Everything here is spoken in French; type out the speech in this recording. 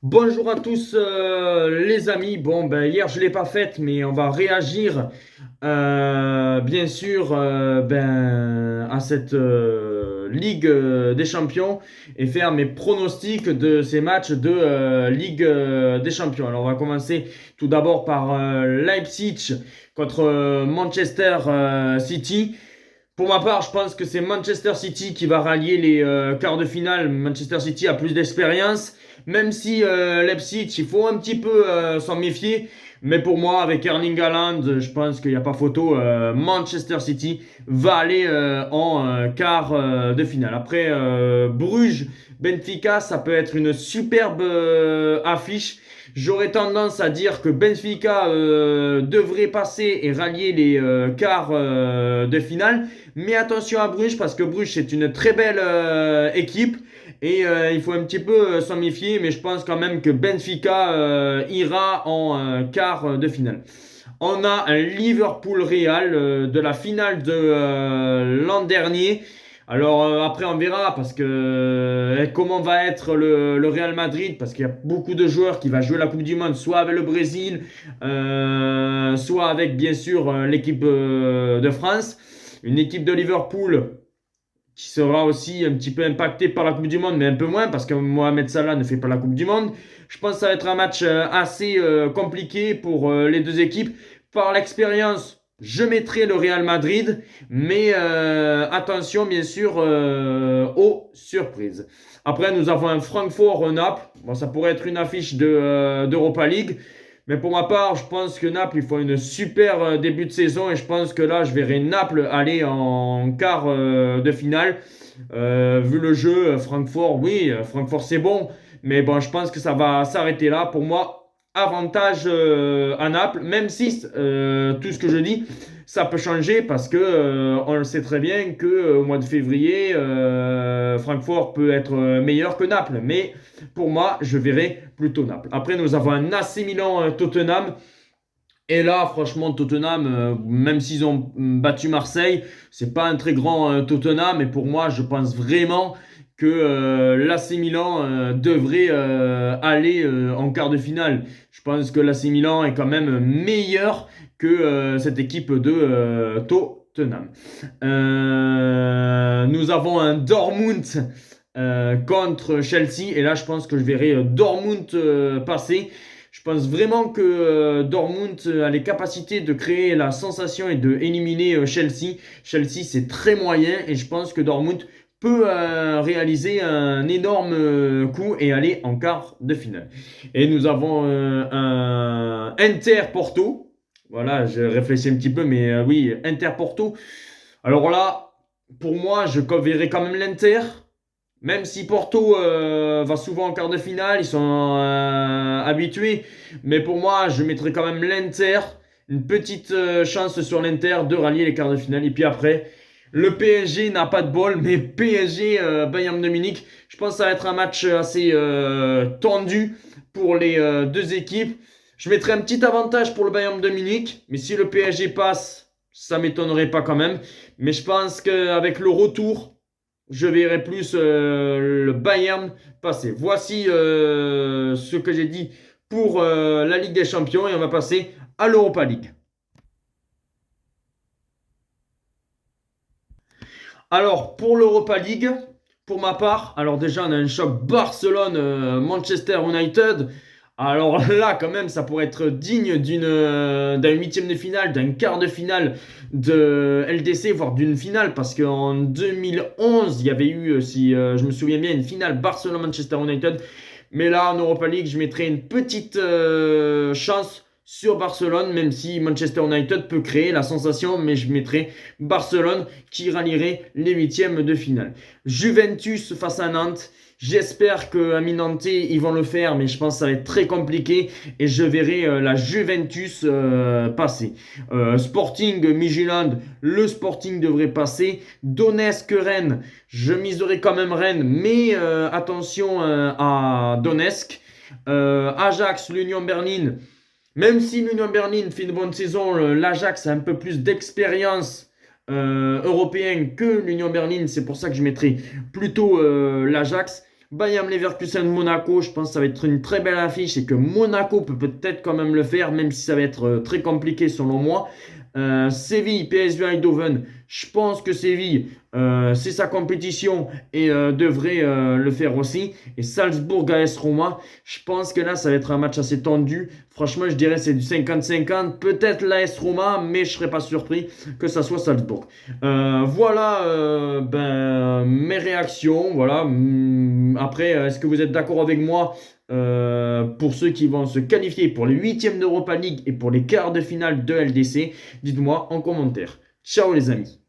Bonjour à tous les amis. Bon, ben, hier je ne l'ai pas faite, mais on va réagir bien sûr à cette Ligue des Champions et faire mes pronostics de ces matchs de Ligue des Champions. Alors on va commencer tout d'abord par Leipzig contre Manchester City. Pour ma part, je pense que c'est Manchester City qui va rallier les quarts de finale. Manchester City a plus d'expérience, même si Leipzig, il faut un petit peu s'en méfier. Mais pour moi, avec Erling Haaland, je pense qu'il n'y a pas photo. Manchester City va aller en quart de finale. Après, Bruges, Benfica, ça peut être une superbe affiche. J'aurais tendance à dire que Benfica devrait passer et rallier les quarts de finale. Mais attention à Bruges parce que Bruges c'est une très belle équipe et il faut un petit peu s'en méfier. Mais je pense quand même que Benfica ira en quart de finale. On a un Liverpool-Real de la finale de l'an dernier. Alors après on verra parce que comment va être le Real Madrid parce qu'il y a beaucoup de joueurs qui vont jouer la Coupe du Monde soit avec le Brésil, soit avec bien sûr l'équipe de France. Une équipe de Liverpool qui sera aussi un petit peu impactée par la Coupe du Monde, mais un peu moins parce que Mohamed Salah ne fait pas la Coupe du Monde. Je pense que ça va être un match assez compliqué pour les deux équipes. Par l'expérience, je mettrai le Real Madrid, mais attention bien sûr aux surprises. Après, nous avons un Francfort-Naples. Bon, ça pourrait être une affiche d'Europa League. Mais pour ma part, je pense que Naples, il faut une super début de saison et je pense que là, je verrai Naples aller en quart de finale. Vu le jeu, Francfort, oui, Francfort c'est bon, mais bon, je pense que ça va s'arrêter là. Pour moi, avantage à Naples, même si tout ce que je dis, ça peut changer parce que on le sait très bien que au mois de février, Francfort peut être meilleur que Naples. Mais pour moi, je verrai plutôt Naples. Après, nous avons un AC Milan-Tottenham. Et là, franchement, Tottenham, même s'ils ont battu Marseille, c'est pas un très grand Tottenham. Et pour moi, je pense vraiment que l'AC Milan devrait aller en quart de finale. Je pense que l'AC Milan est quand même meilleur que cette équipe de Tottenham. Nous avons un Dortmund contre Chelsea. Et là, je pense que je verrai Dortmund passer. Je pense vraiment que Dortmund a les capacités de créer la sensation et de éliminer Chelsea. Chelsea, c'est très moyen et je pense que Dortmund peut réaliser un énorme coup et aller en quart de finale. Et nous avons un Inter-Porto. Voilà, je réfléchis un petit peu, mais oui, Inter-Porto. Alors là, pour moi, je verrai quand même l'Inter. Même si Porto va souvent en quart de finale, ils sont habitués. Mais pour moi, je mettrai quand même l'Inter. Une petite chance sur l'Inter de rallier les quarts de finale. Et puis après, le PSG n'a pas de bol. Mais PSG, Bayern de Munich, je pense que ça va être un match assez tendu pour les deux équipes. Je mettrai un petit avantage pour le Bayern de Munich. Mais si le PSG passe, ça m'étonnerait pas quand même. Mais je pense qu'avec le retour je verrai plus le Bayern passer. Voici ce que j'ai dit pour la Ligue des Champions et on va passer à l'Europa League. Alors, pour l'Europa League, pour ma part, alors déjà, on a un choc Barcelone-Manchester United. Alors là, quand même, ça pourrait être digne d'un huitième de finale, d'un quart de finale de LDC, voire d'une finale, parce qu'en 2011, il y avait eu, si je me souviens bien, une finale Barcelone-Manchester United. Mais là, en Europa League, je mettrais une petite chance sur Barcelone, même si Manchester United peut créer la sensation, mais je mettrais Barcelone qui rallierait les huitièmes de finale. Juventus face à Nantes. J'espère qu'à Minante, ils vont le faire, mais je pense que ça va être très compliqué et je verrai la Juventus passer. Sporting Midtjylland, le Sporting devrait passer. Donetsk-Rennes, je miserai quand même Rennes, mais attention à Donetsk. Ajax, l'Union Berlin, même si l'Union Berlin fait une bonne saison, l'Ajax a un peu plus d'expérience européenne que l'Union Berlin. C'est pour ça que je mettrai plutôt l'Ajax. Bayern Leverkusen Monaco, je pense que ça va être une très belle affiche et que Monaco peut peut-être quand même le faire, même si ça va être très compliqué selon moi. Séville, PSV Eindhoven, je pense que Séville, c'est sa compétition et devrait le faire aussi. Et Salzbourg AS Roma, je pense que là, ça va être un match assez tendu. Franchement, je dirais c'est du 50-50. Peut-être l'AS Roma, mais je ne serais pas surpris que ça soit Salzbourg. Voilà mes réactions. Voilà. Après, est-ce que vous êtes d'accord avec moi pour ceux qui vont se qualifier pour les huitièmes d'Europa League et pour les quarts de finale de LDC? Dites-moi en commentaire. Ciao les amis.